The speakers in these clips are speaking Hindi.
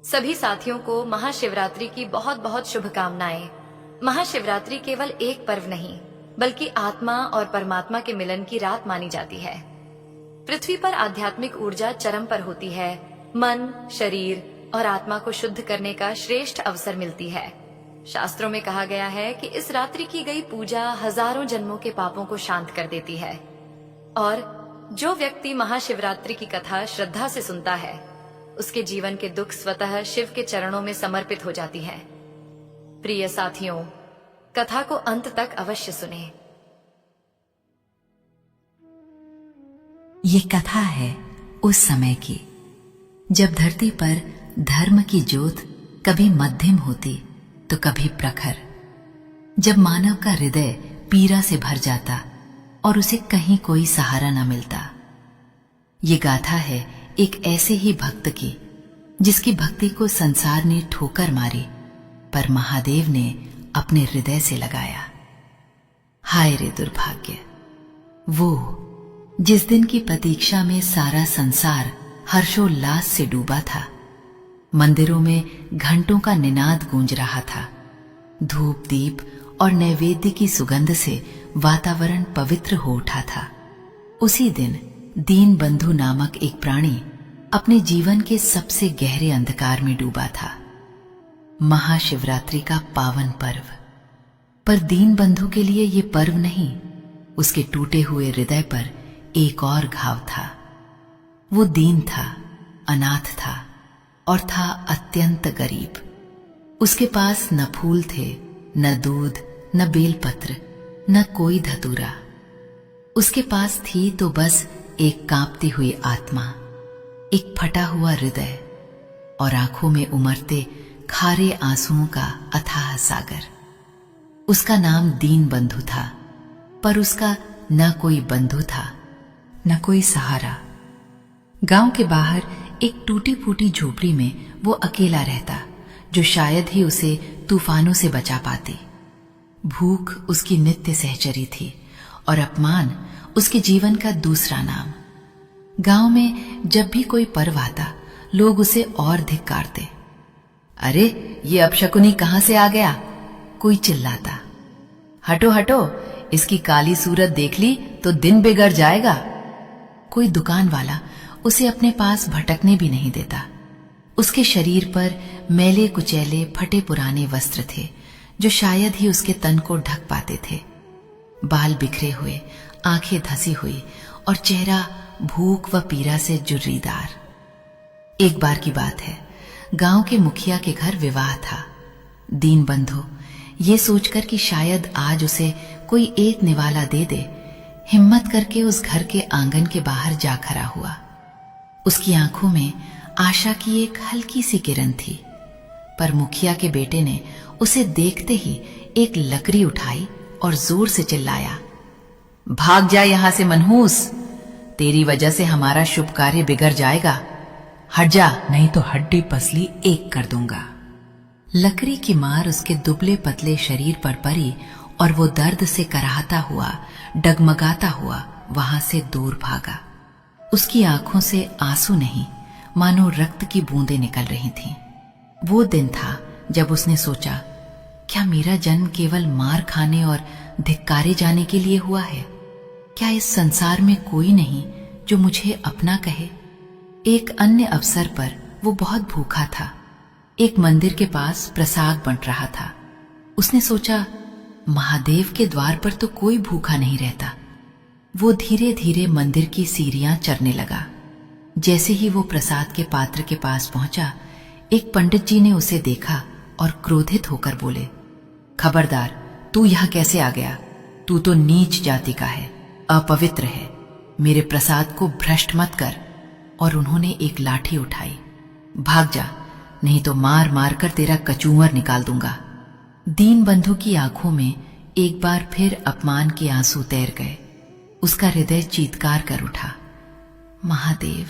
सभी साथियों को महाशिवरात्रि की बहुत बहुत शुभकामनाएं। महाशिवरात्रि केवल एक पर्व नहीं, बल्कि आत्मा और परमात्मा के मिलन की रात मानी जाती है। पृथ्वी पर आध्यात्मिक ऊर्जा चरम पर होती है। मन, शरीर और आत्मा को शुद्ध करने का श्रेष्ठ अवसर मिलती है। शास्त्रों में कहा गया है कि इस रात्रि की गई पूजा हजारों जन्मों के पापों को शांत कर देती है। और जो व्यक्ति महाशिवरात्रि की कथा श्रद्धा से सुनता है, उसके जीवन के दुख स्वतः शिव के चरणों में समर्पित हो जाती हैं। प्रिय साथियों, कथा को अंत तक अवश्य सुने। ये कथा है उस समय की जब धरती पर धर्म की ज्योत कभी मध्यम होती तो कभी प्रखर, जब मानव का हृदय पीड़ा से भर जाता और उसे कहीं कोई सहारा न मिलता। ये गाथा है एक ऐसे ही भक्त की जिसकी भक्ति को संसार ने ठोकर मारी, पर महादेव ने अपने हृदय से लगाया। हाय रे दुर्भाग्य, वो जिस दिन की प्रतीक्षा में सारा संसार हर्षोल्लास से डूबा था। मंदिरों में घंटों का निनाद गूंज रहा था। धूप दीप और नैवेद्य की सुगंध से वातावरण पवित्र हो उठा था। उसी दिन दीन बंधु नामक एक प्राणी अपने जीवन के सबसे गहरे अंधकार में डूबा था। महाशिवरात्रि का पावन पर्व, पर दीन बंधु के लिए ये पर्व नहीं, उसके टूटे हुए हृदय पर एक और घाव था। वो दीन था, अनाथ था और था अत्यंत गरीब। उसके पास न फूल थे, न दूध, न बेलपत्र, न कोई धतूरा। उसके पास थी तो बस एक कांपती हुई आत्मा, एक फटा हुआ हृदय और आंखों में उमड़ते खारे आंसुओं का अथाह सागर। उसका नाम दीन बंधु था, पर उसका न कोई बंधु था, न कोई सहारा। गांव के बाहर एक टूटी फूटी झोपड़ी में वो अकेला रहता, जो शायद ही उसे तूफानों से बचा पाती। भूख उसकी नित्य सहचरी थी और अपमान उसके जीवन का दूसरा नाम। गांव में जब भी कोई पर्व आता, लोग उसे और धिक्कारते। अरे ये अपशकुनी कहां से आ गया? कोई चिल्लाता। हटो हटो, इसकी काली सूरत देख ली तो दिन बिगड़ जाएगा। कोई दुकान वाला उसे अपने पास भटकने भी नहीं देता। उसके शरीर पर मैले कुचैले फटे पुराने वस्त्र थे, जो शायद ही उसके तन को ढक पाते थे। बाल बिखरे हुए, आंखें धसी हुई और चेहरा भूख व पीड़ा से जुर्रीदार। एक बार की बात है, गांव के मुखिया के घर विवाह था। दीन बंधु ये सोचकर कि शायद आज उसे कोई एक निवाला दे दे, हिम्मत करके उस घर के आंगन के बाहर जा खड़ा हुआ। उसकी आंखों में आशा की एक हल्की सी किरण थी, पर मुखिया के बेटे ने उसे देखते ही एक लकड़ी उठाई और जोर से चिल्लाया, भाग जा यहां से मनहूस, तेरी वजह से हमारा शुभ कार्य बिगड़ जाएगा। हट जा, नहीं तो हड्डी पसली एक कर दूंगा। लकड़ी की मार उसके दुबले पतले शरीर पर पड़ी और वो दर्द से कराहता हुआ, डगमगाता हुआ वहां से दूर भागा। उसकी आंखों से आंसू नहीं, मानो रक्त की बूंदें निकल रही थीं। वो दिन था जब उसने सोचा, क्या मेरा जन्म केवल मार खाने और धिक्कारे जाने के लिए हुआ है? क्या इस संसार में कोई नहीं जो मुझे अपना कहे? एक अन्य अवसर पर वो बहुत भूखा था। एक मंदिर के पास प्रसाद बंट रहा था। उसने सोचा, महादेव के द्वार पर तो कोई भूखा नहीं रहता। वो धीरे धीरे मंदिर की सीढ़ियां चढ़ने लगा। जैसे ही वो प्रसाद के पात्र के पास पहुंचा, एक पंडित जी ने उसे देखा और क्रोधित होकर बोले, खबरदार, तू यहां कैसे आ गया? तू तो नीच जाति का है, अपवित्र है, मेरे प्रसाद को भ्रष्ट मत कर। और उन्होंने एक लाठी उठाई। भाग जा, नहीं तो मार मार कर तेरा कचूमर निकाल दूंगा। दीन बंधु की आंखों में एक बार फिर अपमान के आंसू तैर गए। उसका हृदय चीत्कार कर उठा, महादेव,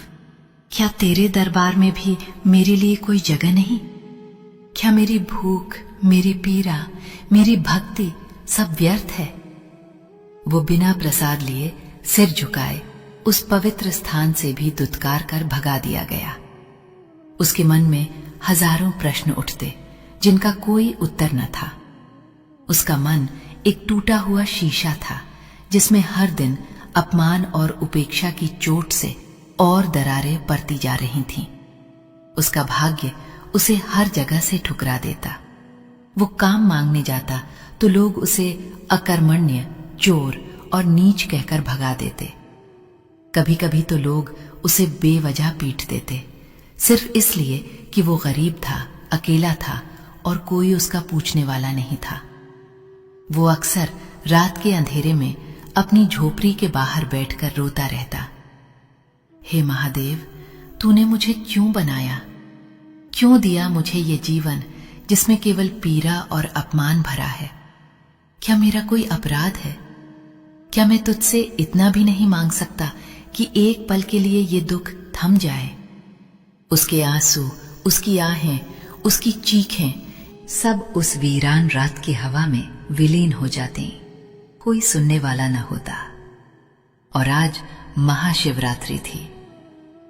क्या तेरे दरबार में भी मेरे लिए कोई जगह नहीं? क्या मेरी भूख, मेरी पीड़ा, मेरी भक्ति सब व्यर्थ है? वो बिना प्रसाद लिए सिर झुकाए उस पवित्र स्थान से भी दुत्कार कर भगा दिया गया। उसके मन में हजारों प्रश्न उठते जिनका कोई उत्तर न था। उसका मन एक टूटा हुआ शीशा था जिसमें हर दिन अपमान और उपेक्षा की चोट से और दरारें पड़ती जा रही थीं। उसका भाग्य उसे हर जगह से ठुकरा देता। वो काम मांगने जाता तो लोग उसे अकर्मण्य, चोर और नीच कहकर भगा देते। कभी कभी तो लोग उसे बेवजह पीट देते, सिर्फ इसलिए कि वो गरीब था, अकेला था और कोई उसका पूछने वाला नहीं था। वो अक्सर रात के अंधेरे में अपनी झोपड़ी के बाहर बैठकर रोता रहता। हे महादेव, तूने मुझे क्यों बनाया? क्यों दिया मुझे ये जीवन जिसमें केवल पीड़ा और अपमान भरा है? क्या मेरा कोई अपराध है? क्या मैं तुझसे इतना भी नहीं मांग सकता कि एक पल के लिए ये दुख थम जाए? उसके आंसू, उसकी आहें, उसकी चीखें सब उस वीरान रात की हवा में विलीन हो जाती। कोई सुनने वाला न होता। और आज महाशिवरात्रि थी।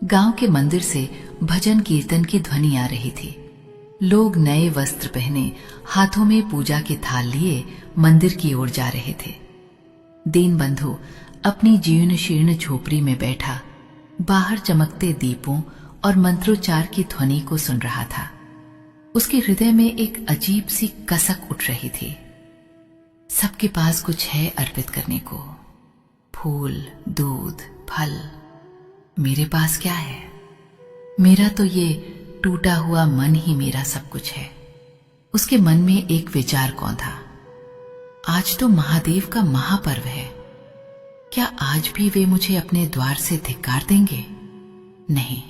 गांव के मंदिर से भजन कीर्तन की ध्वनि आ रही थी। लोग नए वस्त्र पहने, हाथों में पूजा के थाल लिए मंदिर की ओर जा रहे थे। दीनबंधु अपनी जीर्ण शीर्ण झोपड़ी में बैठा बाहर चमकते दीपों और मंत्रोच्चार की ध्वनि को सुन रहा था। उसके हृदय में एक अजीब सी कसक उठ रही थी। सबके पास कुछ है अर्पित करने को, फूल, दूध, फल। मेरे पास क्या है? मेरा तो ये टूटा हुआ मन ही मेरा सब कुछ है। उसके मन में एक विचार कौंधा। आज तो महादेव का महापर्व है। क्या आज भी वे मुझे अपने द्वार से धिक्कार देंगे? नहीं,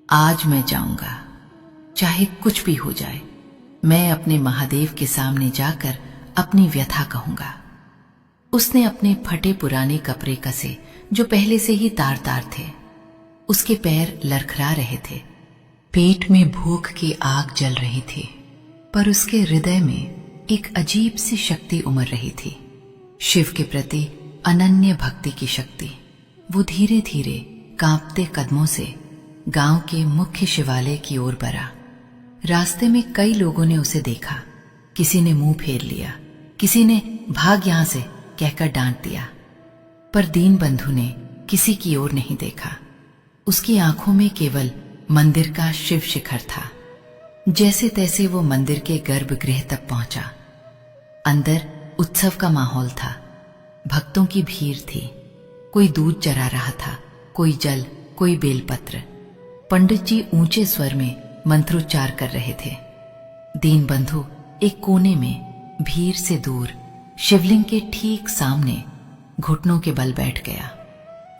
आज मैं जाऊंगा, चाहे कुछ भी हो जाए। मैं अपने महादेव के सामने जाकर अपनी व्यथा कहूंगा। उसने अपने फटे पुराने कपड़े कसे जो पहले से ही तार तार थे। उसके पैर लरखरा रहे थे। पेट में भूख की आग जल रही थी, पर उसके हृदय में एक अजीब सी शक्ति उमड़ रही थी, शिव के प्रति अनन्य भक्ति की शक्ति। वो धीरे धीरे कांपते कदमों से गांव के मुख्य शिवालय की ओर बढ़ा। रास्ते में कई लोगों ने उसे देखा। किसी ने मुंह फेर लिया, किसी ने भाग यहां से कहकर डांट दिया, पर दीनबंधु ने किसी की ओर नहीं देखा। उसकी आंखों में केवल मंदिर का शिव शिखर था। जैसे तैसे वो मंदिर के गर्भगृह तक पहुंचा। अंदर उत्सव का माहौल था। भक्तों की भीड़ थी। कोई दूध चढ़ा रहा था, कोई जल, कोई बेलपत्र। पंडित जी ऊंचे स्वर में मंत्रोच्चार कर रहे थे। दीनबंधु एक कोने में भीड़ से दूर शिवलिंग के ठीक सामने घुटनों के बल बैठ गया।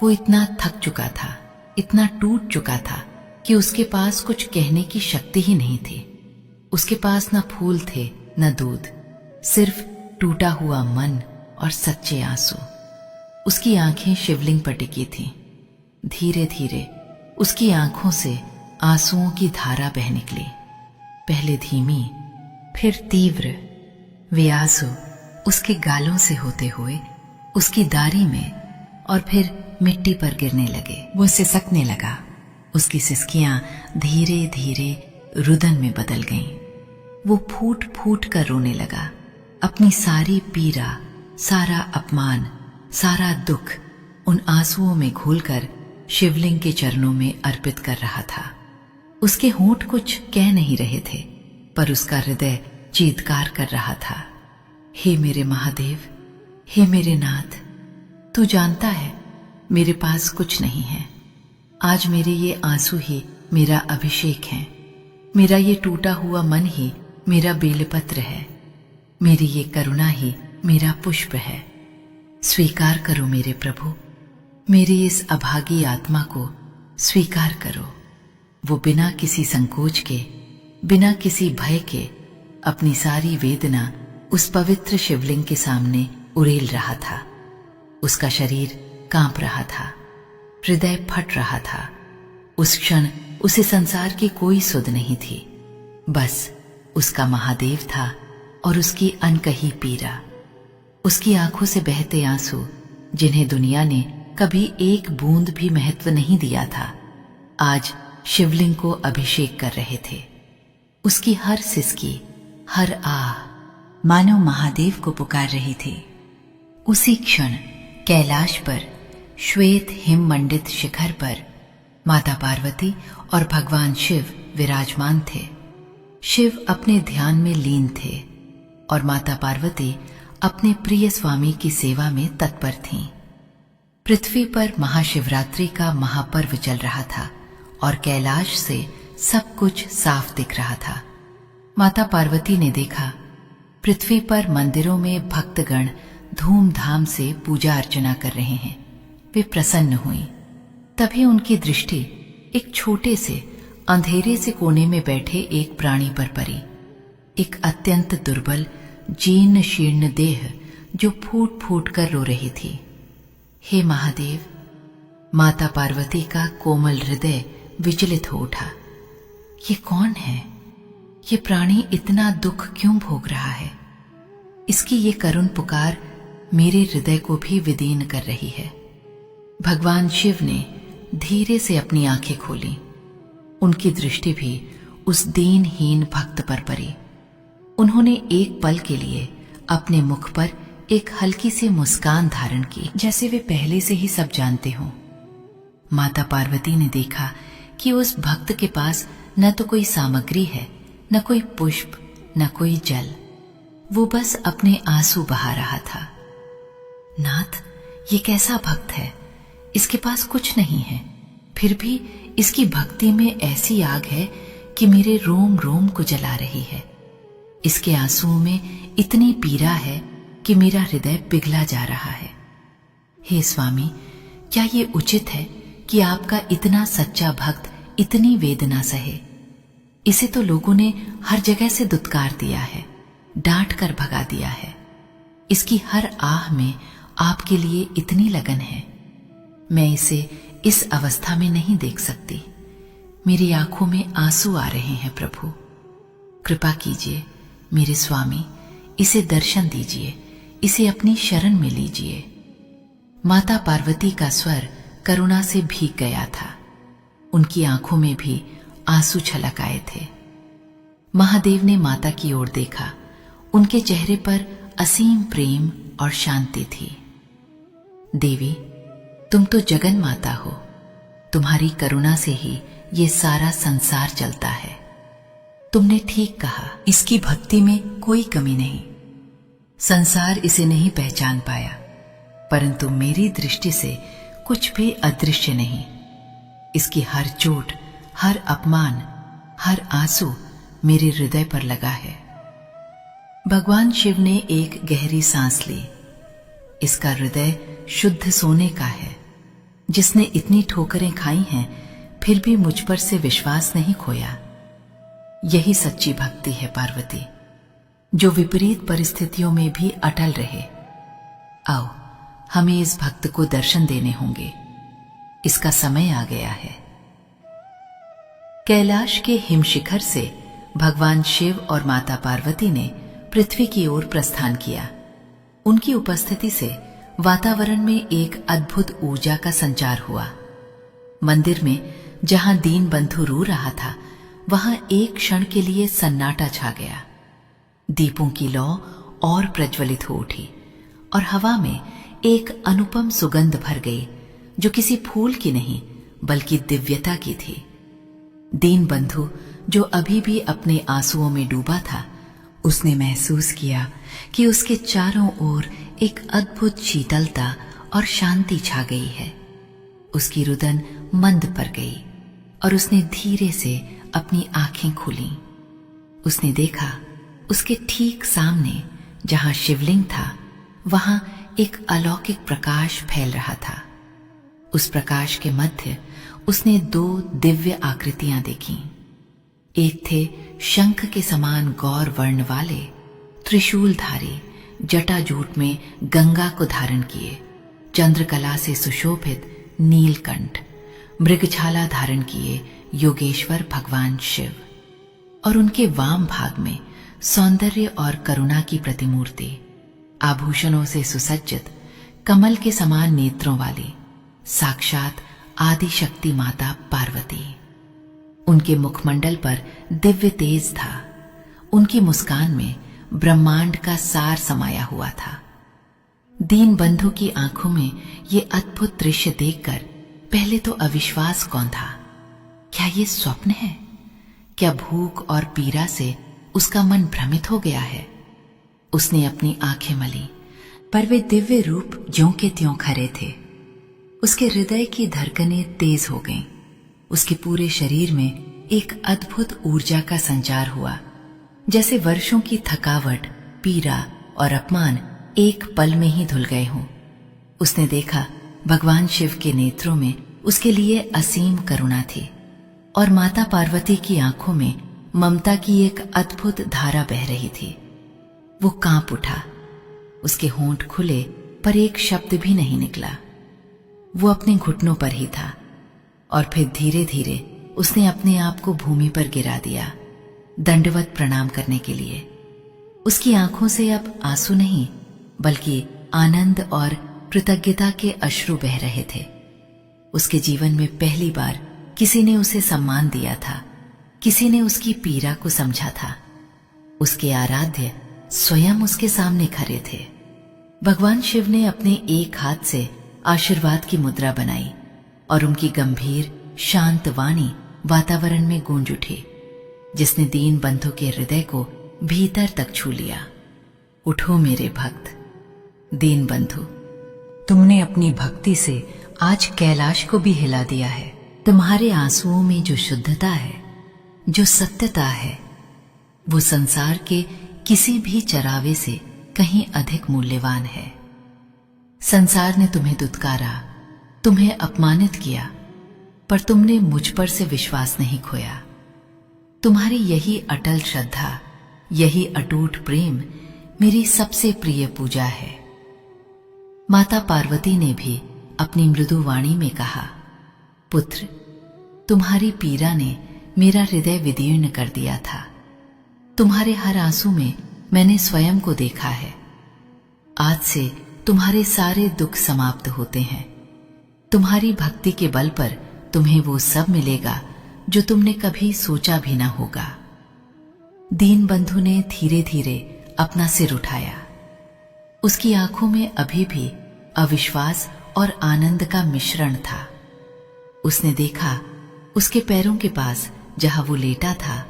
वो इतना थक चुका था, इतना टूट चुका था कि उसके पास कुछ कहने की शक्ति ही नहीं थी। उसके पास न फूल थे न दूध, सिर्फ टूटा हुआ मन और सच्चे आंसू। उसकी आंखें शिवलिंग पर टिकी थीं। धीरे धीरे उसकी आंखों से आंसुओं की धारा बह निकली, पहले धीमी फिर तीव्र। वे आंसू उसके गालों से होते हुए उसकी दाढ़ी में और फिर मिट्टी पर गिरने लगे। वो सिसकने लगा। उसकी सिसकियां धीरे धीरे रुदन में बदल गईं। वो फूट फूट कर रोने लगा। अपनी सारी पीड़ा, सारा अपमान, सारा दुख उन आंसुओं में घोलकर शिवलिंग के चरणों में अर्पित कर रहा था। उसके होंठ कुछ कह नहीं रहे थे, पर उसका हृदय चीत्कार कर रहा था। हे मेरे महादेव, हे मेरे नाथ, तू जानता है मेरे पास कुछ नहीं है। आज मेरे ये आंसू ही मेरा अभिषेक है। मेरा ये टूटा हुआ मन ही मेरा बेलपत्र है। मेरी ये करुणा ही मेरा पुष्प है। स्वीकार करो मेरे प्रभु, मेरी इस अभागी आत्मा को स्वीकार करो। वो बिना किसी संकोच के, बिना किसी भय के अपनी सारी वेदना उस पवित्र शिवलिंग के सामने उड़ेल रहा था। उसका शरीर कांप रहा था, हृदय फट रहा था। उस क्षण उसे संसार की कोई सुध नहीं थी, बस उसका महादेव था और उसकी अनकही पीड़ा। उसकी आंखों से बहते आंसू, जिन्हें दुनिया ने कभी एक बूंद भी महत्व नहीं दिया था, आज शिवलिंग को अभिषेक कर रहे थे। उसकी हर सिसकी, हर आह मानो महादेव को पुकार रही थी। उसी क्षण कैलाश पर श्वेत हिम मंडित शिखर पर माता पार्वती और भगवान शिव विराजमान थे। शिव अपने ध्यान में लीन थे और माता पार्वती अपने प्रिय स्वामी की सेवा में तत्पर थीं। पृथ्वी पर महाशिवरात्रि का महापर्व चल रहा था और कैलाश से सब कुछ साफ दिख रहा था। माता पार्वती ने देखा पृथ्वी पर मंदिरों में भक्तगण धूमधाम से पूजा अर्चना कर रहे हैं। वे प्रसन्न हुई। तभी उनकी दृष्टि एक छोटे से अंधेरे से कोने में बैठे एक प्राणी पर पड़ी। एक अत्यंत दुर्बल जीर्ण शीर्ण देह जो फूट फूट कर रो रही थी। हे महादेव! माता पार्वती का कोमल हृदय विचलित हो उठा। ये कौन है? ये प्राणी इतना दुख क्यों भोग रहा है? इसकी ये करुण पुकार मेरे हृदय को भी विदीन कर रही है। भगवान शिव ने धीरे से अपनी आंखें खोली। उनकी दृष्टि भी उस दीनहीन भक्त पर पड़ी। उन्होंने एक पल के लिए अपने मुख पर एक हल्की सी मुस्कान धारण की, जैसे वे पहले से ही सब जानते हों। माता पार्वती ने देखा कि उस भक्त के पास न तो कोई सामग्री है, न कोई पुष्प, न कोई जल। वो बस अपने आंसू बहा रहा था। नाथ, ये कैसा भक्त है? इसके पास कुछ नहीं है, फिर भी इसकी भक्ति में ऐसी आग है कि मेरे रोम रोम को जला रही है। इसके आंसुओं में इतनी पीड़ा है कि मेरा हृदय पिघला जा रहा है। हे स्वामी, क्या ये उचित है कि आपका इतना सच्चा भक्त इतनी वेदना सहे? इसे तो लोगों ने हर जगह से दुत्कार दिया है, डांट कर भगा दिया है। इसकी हर आह में आपके लिए इतनी लगन है। मैं इसे इस अवस्था में नहीं देख सकती। मेरी आंखों में आंसू आ रहे हैं प्रभु। कृपा कीजिए मेरे स्वामी, इसे दर्शन दीजिए, इसे अपनी शरण में लीजिए। माता पार्वती का स्वर करुणा से भीग गया था। उनकी आंखों में भी आंसू छलक आए थे। महादेव ने माता की ओर देखा। उनके चेहरे पर असीम प्रेम और शांति थी। देवी, तुम तो जगन माता हो। तुम्हारी करुणा से ही ये सारा संसार चलता है। तुमने ठीक कहा, इसकी भक्ति में कोई कमी नहीं। संसार इसे नहीं पहचान पाया, परंतु मेरी दृष्टि से कुछ भी अदृश्य नहीं। इसकी हर चोट, हर अपमान, हर आंसू मेरे हृदय पर लगा है। भगवान शिव ने एक गहरी सांस ली। इसका हृदय शुद्ध सोने का है। जिसने इतनी ठोकरें खाई हैं, फिर भी मुझ पर से विश्वास नहीं खोया। यही सच्ची भक्ति है पार्वती, जो विपरीत परिस्थितियों में भी अटल रहे। आओ, हमें इस भक्त को दर्शन देने होंगे। इसका समय आ गया है। कैलाश के हिमशिखर से भगवान शिव और माता पार्वती ने पृथ्वी की ओर प्रस्थान किया। उनकी उपस्थिति से वातावरण में एक अद्भुत ऊर्जा का संचार हुआ। मंदिर में जहां दीन बंधु रो रहा था, वहां एक क्षण के लिए सन्नाटा छा गया। दीपों की लौ और प्रज्वलित हो उठी और हवा में एक अनुपम सुगंध भर गई, जो किसी फूल की नहीं बल्कि दिव्यता की थी। दीन बंधु, जो अभी भी अपने आंसुओं में डूबा था, उसने महसूस किया कि उसके चारों ओर एक अद्भुत शीतलता और शांति छा गई है। उसकी रुदन मंद पड़ गई और उसने धीरे से अपनी आंखें खोली। उसने देखा उसके ठीक सामने जहां शिवलिंग था, वहां एक अलौकिक प्रकाश फैल रहा था। उस प्रकाश के मध्य उसने दो दिव्य आकृतियां देखीं। एक थे शंख के समान गौर वर्ण वाले, त्रिशूलधारी, जटाजूट में गंगा को धारण किए, चंद्रकला से सुशोभित नीलकंठ, मृगछाला धारण किए योगेश्वर भगवान शिव, और उनके वाम भाग में सौंदर्य और करुणा की प्रतिमूर्ति, आभूषणों से सुसज्जित, कमल के समान नेत्रों वाली साक्षात आदि शक्ति माता पार्वती। उनके मुखमंडल पर दिव्य तेज था। उनकी मुस्कान में ब्रह्मांड का सार समाया हुआ था। दीन बंधु की आंखों में ये अद्भुत दृश्य देखकर पहले तो अविश्वास कौन था। क्या ये स्वप्न है? क्या भूख और पीड़ा से उसका मन भ्रमित हो गया है? उसने अपनी आंखें मली, पर वे दिव्य रूप ज्यों के त्यों खरे थे। उसके हृदय की धड़कनें तेज हो गईं। उसके पूरे शरीर में एक अद्भुत ऊर्जा का संचार हुआ, जैसे वर्षों की थकावट, पीड़ा और अपमान एक पल में ही धुल गए हों। उसने देखा भगवान शिव के नेत्रों में उसके लिए असीम करुणा थी और माता पार्वती की आंखों में ममता की एक अद्भुत धारा बह रही थी। वो कांप उठा। उसके होंठ खुले पर एक शब्द भी नहीं निकला। वो अपने घुटनों पर ही था और फिर धीरे धीरे उसने अपने आप को भूमि पर गिरा दिया, दंडवत प्रणाम करने के लिए। उसकी आंखों से अब आंसू नहीं बल्कि आनंद और कृतज्ञता के अश्रु बह रहे थे। उसके जीवन में पहली बार किसी ने उसे सम्मान दिया था, किसी ने उसकी पीड़ा को समझा था। उसके आराध्य स्वयं उसके सामने खड़े थे। भगवान शिव ने अपने एक हाथ से आशीर्वाद की मुद्रा बनाई और उनकी गंभीर शांत वाणी वातावरण में गूंज उठी, जिसने दीन बंधु के हृदय को भीतर तक छू लिया। उठो मेरे भक्त। दीन बंधु, तुमने अपनी भक्ति से आज कैलाश को भी हिला दिया है। तुम्हारे आंसुओं में जो शुद्धता है, जो सत्यता है, वो संसार के किसी भी चरावे से कहीं अधिक मूल्यवान है। संसार ने तुम्हें दुत्कारा, तुम्हें अपमानित किया, पर तुमने मुझ पर से विश्वास नहीं खोया। तुम्हारी यही अटल श्रद्धा, यही अटूट प्रेम मेरी सबसे प्रिय पूजा है। माता पार्वती ने भी अपनी मृदु वाणी में कहा, पुत्र, तुम्हारी पीड़ा ने मेरा हृदय विदीर्ण कर दिया था। तुम्हारे हर आंसू में मैंने स्वयं को देखा है। आज से तुम्हारे सारे दुख समाप्त होते हैं। तुम्हारी भक्ति के बल पर तुम्हें वो सब मिलेगा जो तुमने कभी सोचा भी ना होगा। दीन बंधु ने धीरे धीरे अपना सिर उठाया। उसकी आंखों में अभी भी अविश्वास और आनंद का मिश्रण था। उसने देखा उसके पैरों के पास जहां वो लेटा था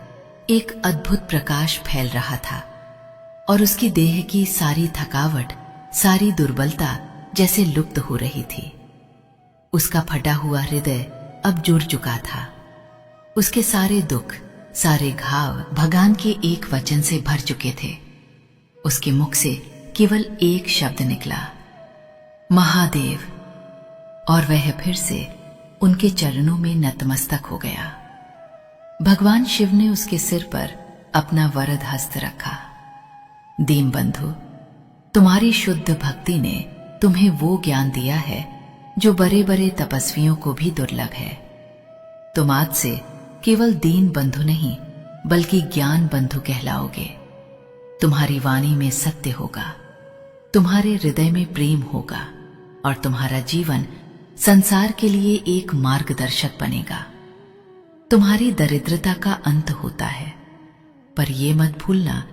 एक अद्भुत प्रकाश फैल रहा था और उसकी देह की सारी थकावट, सारी दुर्बलता जैसे लुप्त हो रही थी। उसका फटा हुआ हृदय अब जुड़ चुका था। उसके सारे दुख, सारे घाव भगवान के एक वचन से भर चुके थे। उसके मुख से केवल एक शब्द निकला, महादेव, और वह फिर से उनके चरणों में नतमस्तक हो गया। भगवान शिव ने उसके सिर पर अपना वरद हस्त रखा। दीन बंधु, तुम्हारी शुद्ध भक्ति ने तुम्हें वो ज्ञान दिया है जो बड़े बड़े तपस्वियों को भी दुर्लभ है। तुम आज से केवल दीन बंधु नहीं बल्कि ज्ञान बंधु कहलाओगे। तुम्हारी वाणी में सत्य होगा, तुम्हारे हृदय में प्रेम होगा और तुम्हारा जीवन संसार के लिए एक मार्गदर्शक बनेगा। तुम्हारी दरिद्रता का अंत होता है, पर यह मत भूलना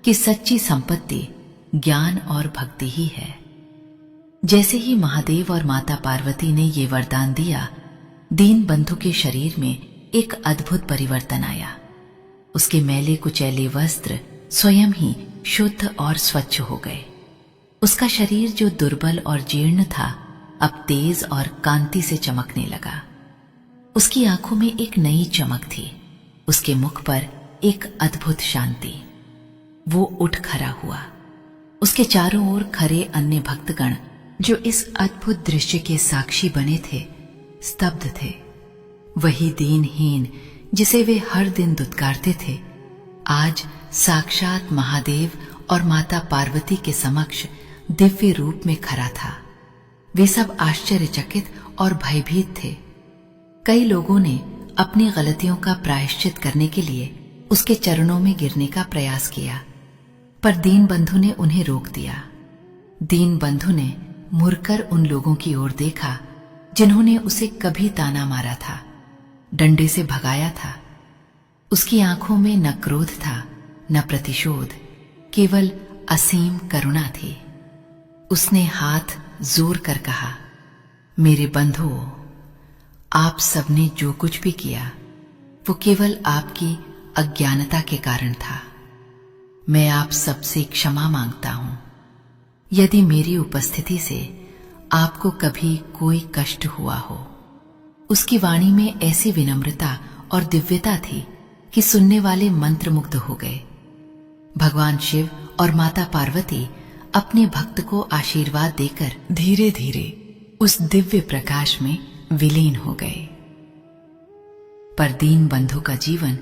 कि सच्ची संपत्ति ज्ञान और भक्ति ही है। जैसे ही महादेव और माता पार्वती ने ये वरदान दिया, दीन बंधु के शरीर में एक अद्भुत परिवर्तन आया। उसके मैले कुचैले वस्त्र स्वयं ही शुद्ध और स्वच्छ हो गए। उसका शरीर जो दुर्बल और जीर्ण था, अब तेज और कांति से चमकने लगा। उसकी आंखों में एक नई चमक थी। उसके मुख पर एक अद्भुत शांति। वो उठ खड़ा हुआ। उसके चारों ओर खड़े अन्य भक्तगण जो इस अद्भुत दृश्य के साक्षी बने थे, स्तब्ध थे। वही दीनहीन जिसे वे हर दिन दुत्कारते थे, आज साक्षात महादेव और माता पार्वती के समक्ष दिव्य रूप में खड़ा था। वे सब आश्चर्यचकित और भयभीत थे। कई लोगों ने अपनी गलतियों का प्रायश्चित करने के लिए उसके चरणों में गिरने का प्रयास किया, पर दीन बंधु ने उन्हें रोक दिया। दीन बंधु ने मुड़कर उन लोगों की ओर देखा जिन्होंने उसे कभी ताना मारा था, डंडे से भगाया था उसकी आंखों में न क्रोध था न प्रतिशोध, केवल असीम करुणा थी। उसने हाथ जोर कर कहा, मेरे बंधुओं, आप सबने जो कुछ भी किया वो केवल आपकी अज्ञानता के कारण था। मैं आप सबसे क्षमा मांगता हूं। यदि मेरी उपस्थिति से आपको कभी कोई कष्ट हुआ हो। उसकी वाणी में ऐसी विनम्रता और दिव्यता थी कि सुनने वाले मंत्रमुग्ध हो गए। भगवान शिव और माता पार्वती अपने भक्त को आशीर्वाद देकर धीरे धीरे उस दिव्य प्रकाश में विलीन हो गए। पर दीन बंधु का जीवन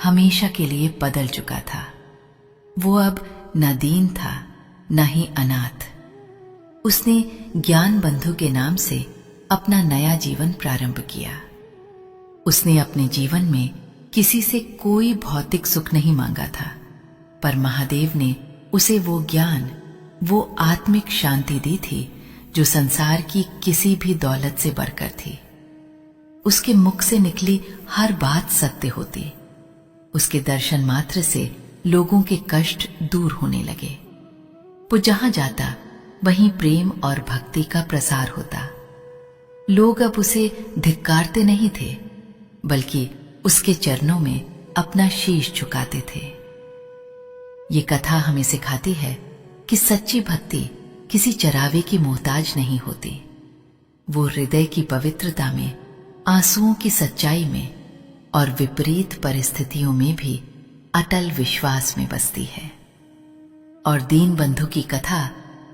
हमेशा के लिए बदल चुका था। वो अब न दीन था न ही अनाथ। उसने ज्ञान बंधु के नाम से अपना नया जीवन प्रारंभ किया। उसने अपने जीवन में किसी से कोई भौतिक सुख नहीं मांगा था, पर महादेव ने उसे वो ज्ञान, वो आत्मिक शांति दी थी जो संसार की किसी भी दौलत से बढ़कर थी। उसके मुख से निकली हर बात सत्य होती। उसके दर्शन मात्र से लोगों के कष्ट दूर होने लगे। वो जहां जाता वहीं प्रेम और भक्ति का प्रसार होता। लोग अब उसे धिक्कारते नहीं थे, बल्कि उसके चरणों में अपना शीश झुकाते थे। ये कथा हमें सिखाती है कि सच्ची भक्ति किसी चरावे की मोहताज नहीं होती। वो हृदय की पवित्रता में, आंसुओं की सच्चाई में और विपरीत परिस्थितियों में भी अटल विश्वास में बसती है। और दीन बंधु की कथा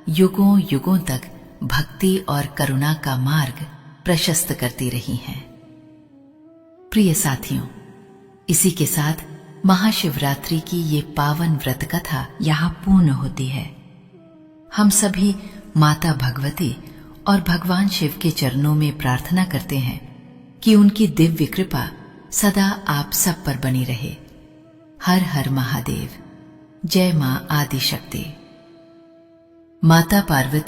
युगों युगों तक भक्ति और करुणा का मार्ग प्रशस्त करती रही है। प्रिय साथियों, इसी के साथ महाशिवरात्रि की ये पावन व्रत कथा यहाँ पूर्ण होती है। हम सभी माता भगवती और भगवान शिव के चरणों में प्रार्थना करते हैं कि उनकी दिव्य कृपा सदा आप सब पर बनी रहे। हर हर महादेव। जय मां आदिशक्ति। माता पार्वती